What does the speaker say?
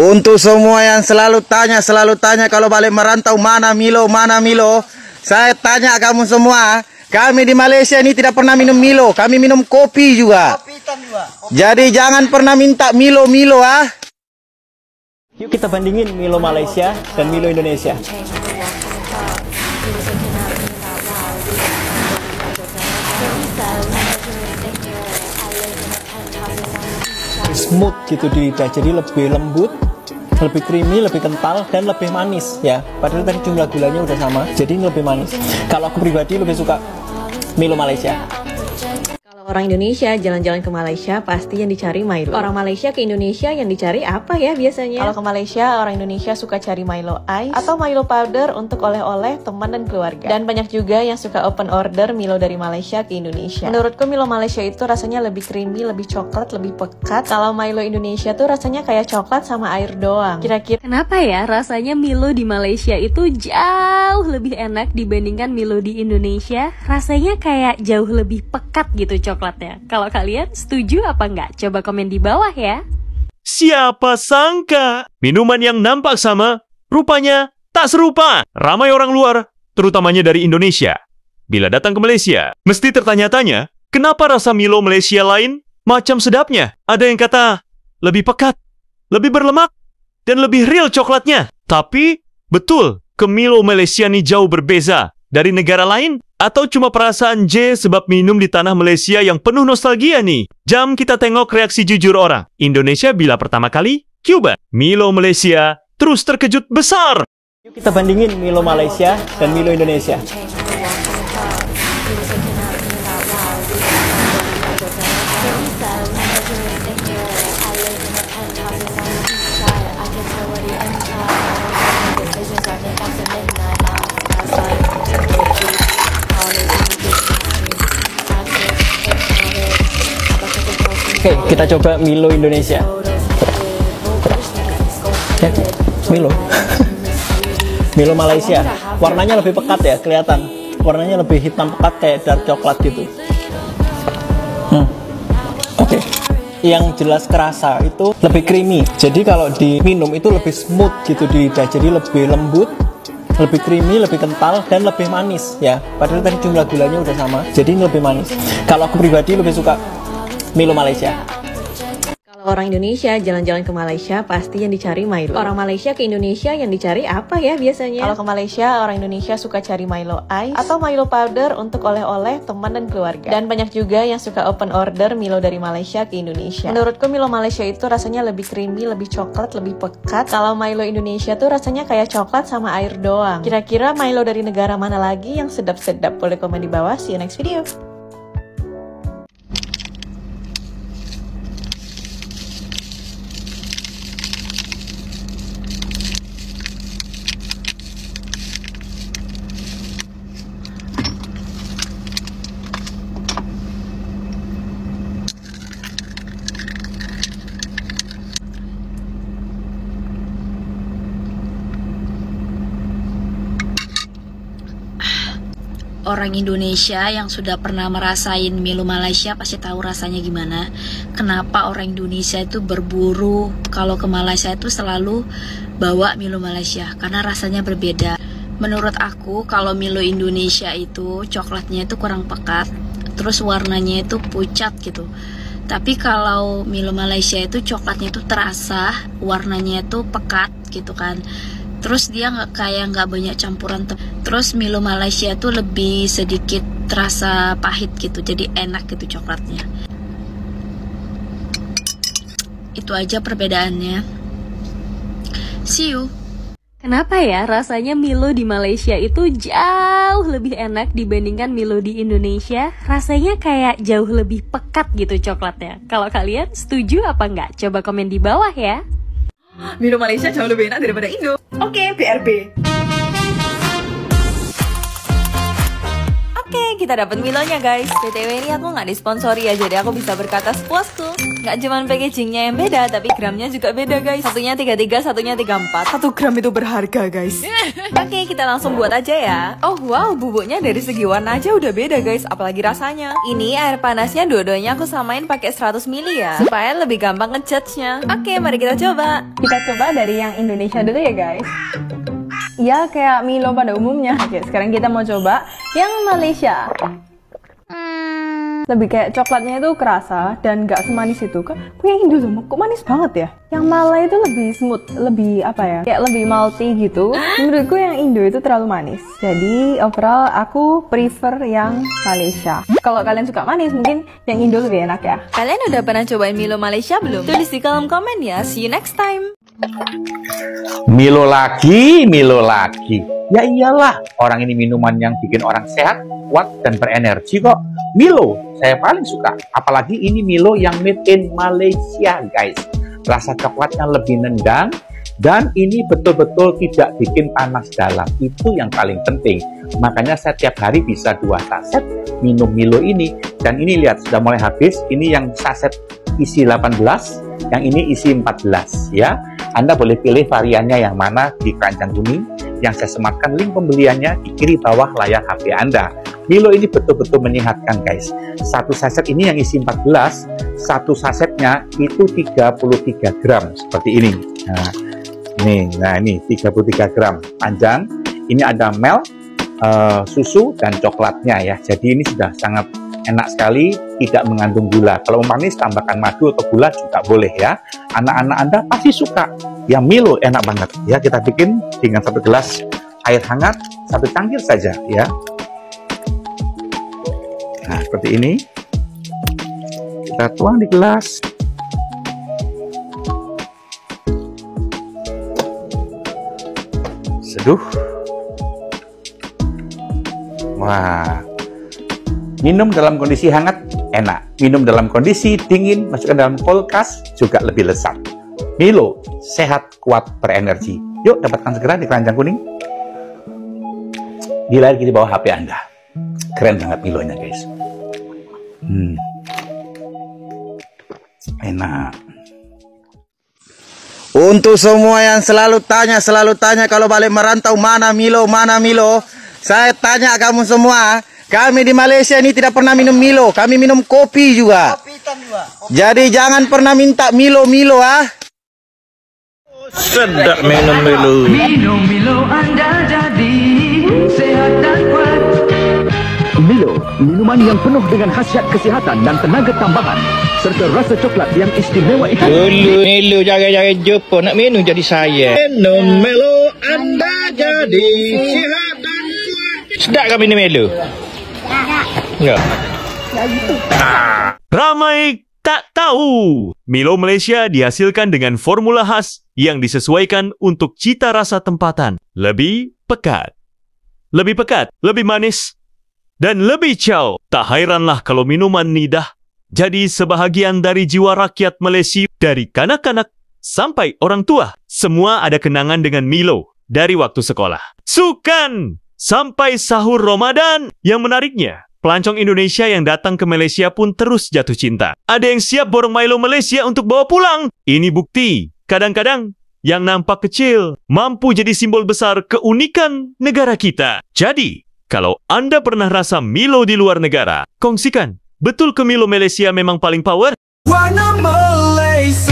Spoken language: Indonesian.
Untuk semua yang selalu tanya kalau balik merantau mana Milo. Saya tanya kamu semua, kami di Malaysia ini tidak pernah minum Milo, kami minum kopi juga. Jadi jangan pernah minta Milo ah. Yuk kita bandingin Milo Malaysia dan Milo Indonesia. Smooth gitu di lidah, jadi lebih lembut, lebih creamy, lebih kental, dan lebih manis ya. Padahal tadi jumlah gulanya udah sama, jadi ini lebih manis. Kalau aku pribadi lebih suka Milo Malaysia. Orang Indonesia jalan-jalan ke Malaysia pasti yang dicari Milo. Orang Malaysia ke Indonesia yang dicari apa ya biasanya? Kalau ke Malaysia, orang Indonesia suka cari Milo Ice atau Milo Powder untuk oleh-oleh teman dan keluarga. Dan banyak juga yang suka open order Milo dari Malaysia ke Indonesia. Menurutku Milo Malaysia itu rasanya lebih creamy, lebih coklat, lebih pekat. Kalau Milo Indonesia tuh rasanya kayak coklat sama air doang. Kira-kira kenapa ya rasanya Milo di Malaysia itu jauh lebih enak dibandingkan Milo di Indonesia? Rasanya kayak jauh lebih pekat gitu coklatnya. Kalau kalian setuju apa enggak? Coba komen di bawah ya. Siapa sangka minuman yang nampak sama, rupanya tak serupa. Ramai orang luar, terutamanya dari Indonesia. Bila datang ke Malaysia, mesti tertanya-tanya, kenapa rasa Milo Malaysia lain macam sedapnya? Ada yang kata lebih pekat, lebih berlemak, dan lebih real coklatnya. Tapi, betul, ke Milo Malaysia ini jauh berbeza dari negara lain. Atau cuma perasaan J sebab minum di tanah Malaysia yang penuh nostalgia nih? Jam kita tengok reaksi jujur orang. Indonesia bila pertama kali, Cuba. Milo Malaysia terus terkejut besar. Yuk kita bandingin Milo Malaysia dan Milo Indonesia. Oke, kita coba Milo Indonesia. Ya, Milo. Milo Malaysia. Warnanya lebih pekat ya, kelihatan. Warnanya lebih hitam pekat kayak dark coklat gitu. Oke. Yang jelas kerasa itu lebih creamy. Jadi kalau diminum itu lebih smooth gitu di lidah. Jadi lebih lembut, lebih creamy, lebih kental, dan lebih manis ya. Padahal tadi jumlah gulanya udah sama, jadi ini lebih manis. Kalau aku pribadi lebih suka Milo Malaysia. Kalau orang Indonesia jalan-jalan ke Malaysia pasti yang dicari Milo. Orang Malaysia ke Indonesia yang dicari apa ya biasanya? Kalau ke Malaysia, orang Indonesia suka cari Milo Ice atau Milo Powder untuk oleh-oleh teman dan keluarga. Dan banyak juga yang suka open order Milo dari Malaysia ke Indonesia. Menurutku Milo Malaysia itu rasanya lebih creamy, lebih coklat, lebih pekat. Kalau Milo Indonesia tuh rasanya kayak coklat sama air doang. Kira-kira Milo dari negara mana lagi yang sedap-sedap? Boleh komen di bawah. See you next video. Orang Indonesia yang sudah pernah merasain Milo Malaysia pasti tahu rasanya gimana. Kenapa orang Indonesia itu berburu kalau ke Malaysia itu selalu bawa Milo Malaysia, karena rasanya berbeda. Menurut aku kalau Milo Indonesia itu coklatnya itu kurang pekat, terus warnanya itu pucat gitu. Tapi kalau Milo Malaysia itu coklatnya itu terasa, warnanya itu pekat gitu kan. Terus dia nggak banyak campuran. Terus Milo Malaysia tuh lebih sedikit terasa pahit gitu, jadi enak gitu coklatnya. Itu aja perbedaannya. See you. Kenapa ya rasanya Milo di Malaysia itu jauh lebih enak dibandingkan Milo di Indonesia? Rasanya kayak jauh lebih pekat gitu coklatnya. Kalau kalian setuju apa enggak? Coba komen di bawah ya. Milo Malaysia jauh lebih enak daripada Indo. Oke, BRB. Oke, kita dapat Milonya guys. BTW ini aku nggak disponsori ya, jadi aku bisa berkata sepuasku. Nggak cuman packagingnya yang beda, tapi gramnya juga beda guys. Satunya 33, satunya 34. 1 gram itu berharga guys. Oke, kita langsung buat aja ya. Oh wow, bubuknya dari segi warna aja udah beda guys, apalagi rasanya. Ini air panasnya dua-duanya aku samain pakai 100 ml ya, supaya lebih gampang ngejudge-nya. Oke, mari kita coba. Kita coba dari yang Indonesia dulu ya guys. Ya kayak Milo pada umumnya. Oke, sekarang kita mau coba yang Malaysia. Lebih kayak coklatnya itu kerasa dan gak semanis itu. Punya Indo tuh kok manis banget ya. Yang Malay itu lebih smooth, lebih apa ya, kayak lebih malty gitu. Menurutku yang Indo itu terlalu manis. Jadi overall aku prefer yang Malaysia. Kalau kalian suka manis mungkin yang Indo lebih enak ya. Kalian udah pernah cobain Milo Malaysia belum? Tulis di kolom komen ya. See you next time. Milo lagi, Milo lagi. Ya iyalah, orang ini minuman yang bikin orang sehat, kuat, dan berenergi kok. Milo, saya paling suka. Apalagi ini Milo yang made in Malaysia, guys. Rasa coklatnya lebih nendang, dan ini betul-betul tidak bikin panas dalam. Itu yang paling penting. Makanya saya tiap hari bisa 2 saset minum Milo ini. Dan ini lihat, sudah mulai habis. Ini yang saset isi 18, yang ini isi 14, ya. Anda boleh pilih variannya yang mana di keranjang kuning. Yang saya sematkan link pembeliannya di kiri bawah layar HP Anda. Milo ini betul-betul menyehatkan guys. Satu saset ini yang isi 14, satu sasetnya itu 33 gram seperti ini. Nah ini 33 gram panjang. Ini ada milk, susu dan coklatnya ya. Jadi ini sudah sangat enak sekali, tidak mengandung gula. Kalau manis tambahkan madu atau gula juga boleh ya. Anak-anak Anda pasti suka. Yang Milo enak banget ya. Kita bikin dengan 1 gelas air hangat, 1 cangkir saja ya. Nah seperti ini. Kita tuang di gelas. Seduh. Wah. Minum dalam kondisi hangat, enak. Minum dalam kondisi dingin, masukkan dalam kulkas, juga lebih lezat. Milo, sehat, kuat, berenergi. Yuk, dapatkan segera di keranjang kuning. Di layar kiri bawah HP Anda. Keren banget Milonya, guys. Enak. Untuk semua yang selalu tanya kalau balik merantau mana Milo. Saya tanya kamu semua. Kami di Malaysia ini tidak pernah minum Milo, kami minum kopi juga. Jadi jangan pernah minta Milo ah. Sedap minum Milo. Minum Milo Anda jadi sehat dan kuat. Milo, minuman yang penuh dengan khasiat kesehatan dan tenaga tambahan serta rasa coklat yang istimewa itu. Milo jangan jumpa nak minum jadi saya. Minum Milo Anda jadi sehat dan kuat. Sedap kami minum Milo. Ya. Ramai tak tahu. Milo Malaysia dihasilkan dengan formula khas yang disesuaikan untuk cita rasa tempatan. Lebih pekat, lebih manis, dan lebih ciao. Tak hairanlah kalau minuman nidah jadi sebahagian dari jiwa rakyat Malaysia. Dari kanak-kanak sampai orang tua, semua ada kenangan dengan Milo dari waktu sekolah. Sukan sampai sahur Ramadan. Yang menariknya, pelancong Indonesia yang datang ke Malaysia pun terus jatuh cinta. Ada yang siap borong Milo Malaysia untuk bawa pulang. Ini bukti, kadang-kadang yang nampak kecil mampu jadi simbol besar keunikan negara kita. Jadi, kalau Anda pernah rasa Milo di luar negara, kongsikan. Betul ke Milo Malaysia memang paling power? Warna Malaysia.